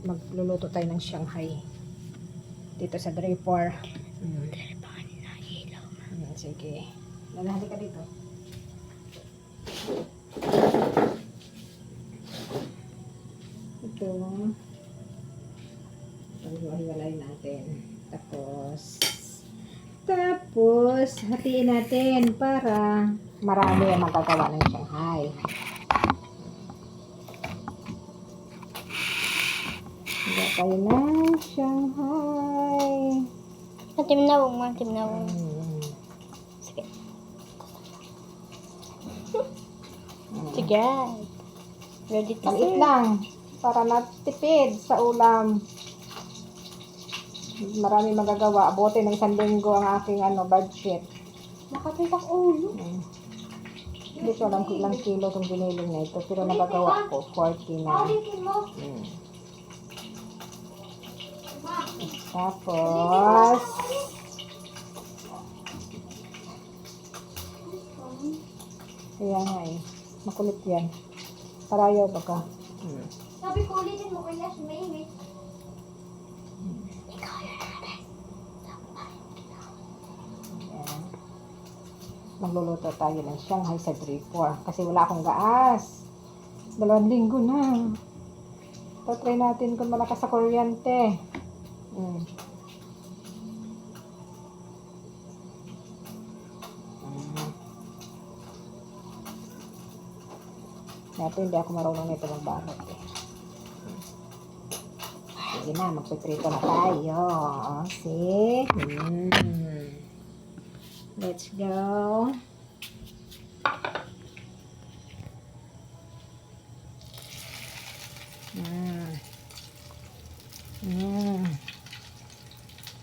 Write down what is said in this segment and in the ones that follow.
magluluto tayo ng Shanghai dito sa Draper. Sige. Lalahali ka dito. Ito. Hiwalay natin. Tapos, hatiin natin para marami ang magagawa ng Shanghai. Higa tayo ng Shanghai. Matim na wong. Sige. Sige. Ready to Maliit lang para matipid sa ulam. Marami magagawa. Abutin ng 1 linggo ang aking budget. Makapitak ulo. Hindi ko alam kung ilang kilo itong giniling na ito. Pero nagagawa ko 40 na. Tapos kaya nga makulit yan. Parayaw baka. Sabi ko ulitin mo kaya si Mimi. Magluluto tayo ng Shanghai sa Draper kasi wala akong gaas. 2 linggo na. Try natin kung malakas sa kuryente. Dati hindi ako marunong nito magbalot Sige na, magpiprito na tayo. See? Let's go.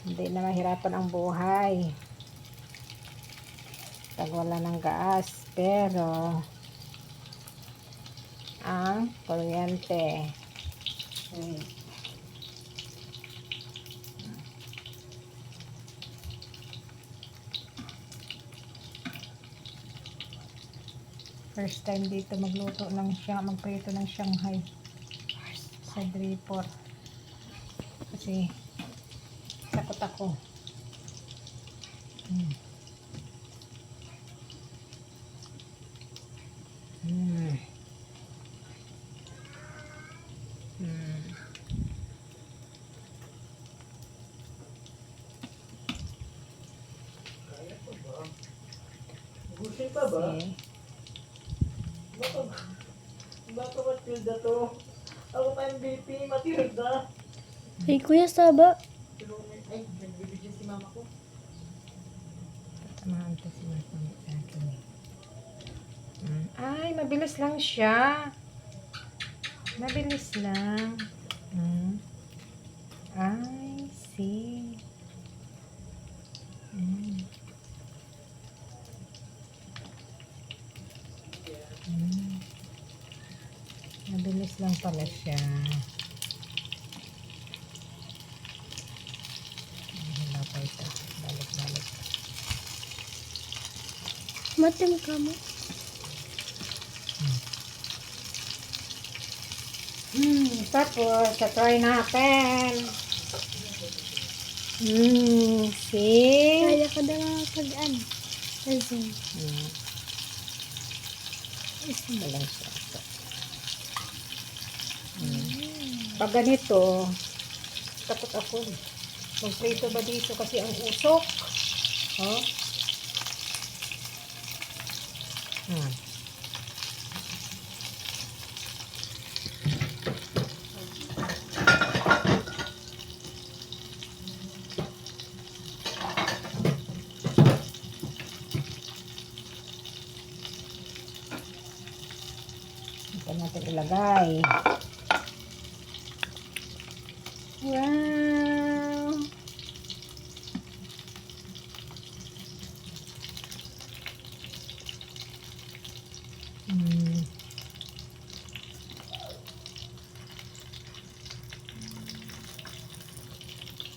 Hindi na mahirapan ang buhay pag wala ng gas, pero ang kuryente first time dito magprito ng Shanghai sa Draper kasi takot ako. Gusto pa ba? Baka Matilda to. Ako pa yung BP, Matilda. Ay, Kuya Saba. Ay, nagbibigyan si mama ko. Tamahan to si Mark sa akin. Ay, mabilis lang siya. Mabilis lang. I see. Mabilis lang pala siya. Hilaw pa ito. Balik. Matim ka mo. Tapos, try natin. See? Kaya ka na pag-an. Azin. Isa na lang siya. Pag ganito, takot ako. Magprito ba dito kasi ang usok? Oh? Ito natin ilagay. Wow!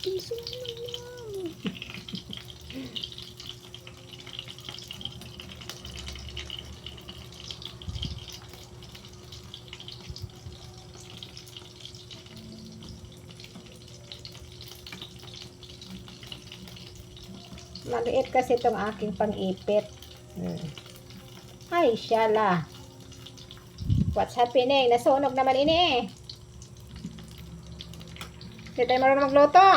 Iso na lang. Maliit kasi itong aking pang-ipit. Ay, shala. What's happening? Nasunog naman ini eh. Hindi tayo marunong magluto.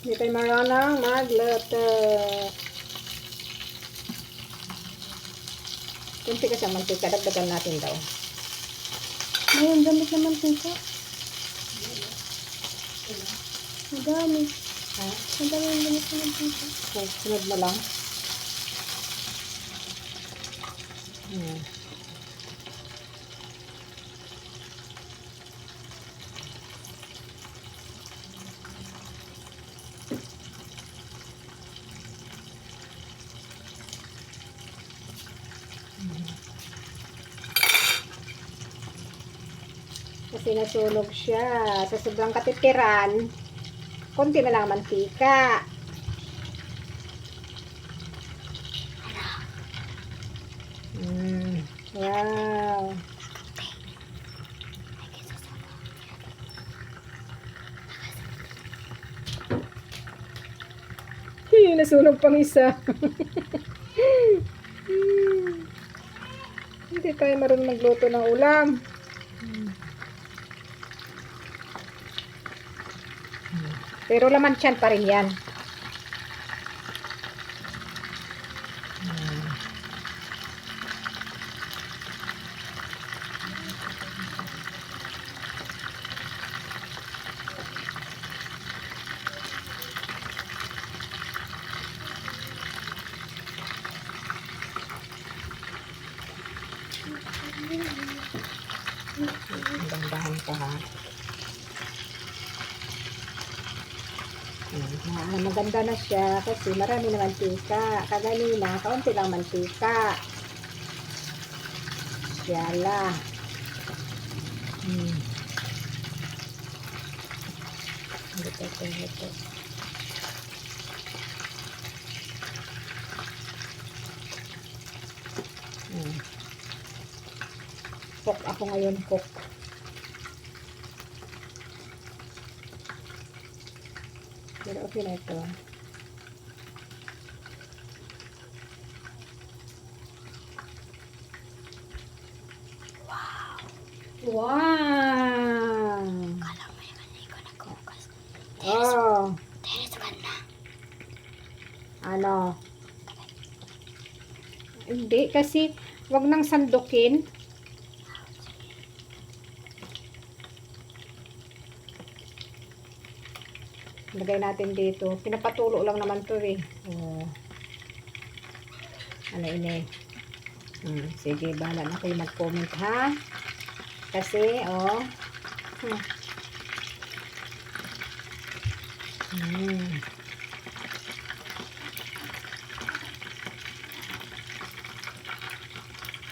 Hindi tayo marunong magluto. Kunti kasi ang mantika. Dagdagan natin daw. Ngayon, gamit naman tika. Madami. Ha? Madami yung gamit naman tika. Okay, sunod mo lang. Kasi nasunog siya. Sa sobrang katitiran, konti na lang mantika. Wow. Nasunog pang isa. Hindi tayo marunong magluto ng ulam. Pero laman tiyan pa rin yan. Dahan-dahan pa ha. Maganda na siya kasi marami na mantika. Kaganina, kaunti lang mantika. Yala. Ito. Cook ako ngayon, cook. Pero okay na ito. Wow! Kala mo yung mali ko nagkukas. Oh, Teres ka na. ano? Hindi, kasi wag nang sandukin. Lagay natin dito. Pinapatulo lang naman to eh. Oh. Ano ini? Sige, bahala na kayo mag-comment ha. Kasi, oh.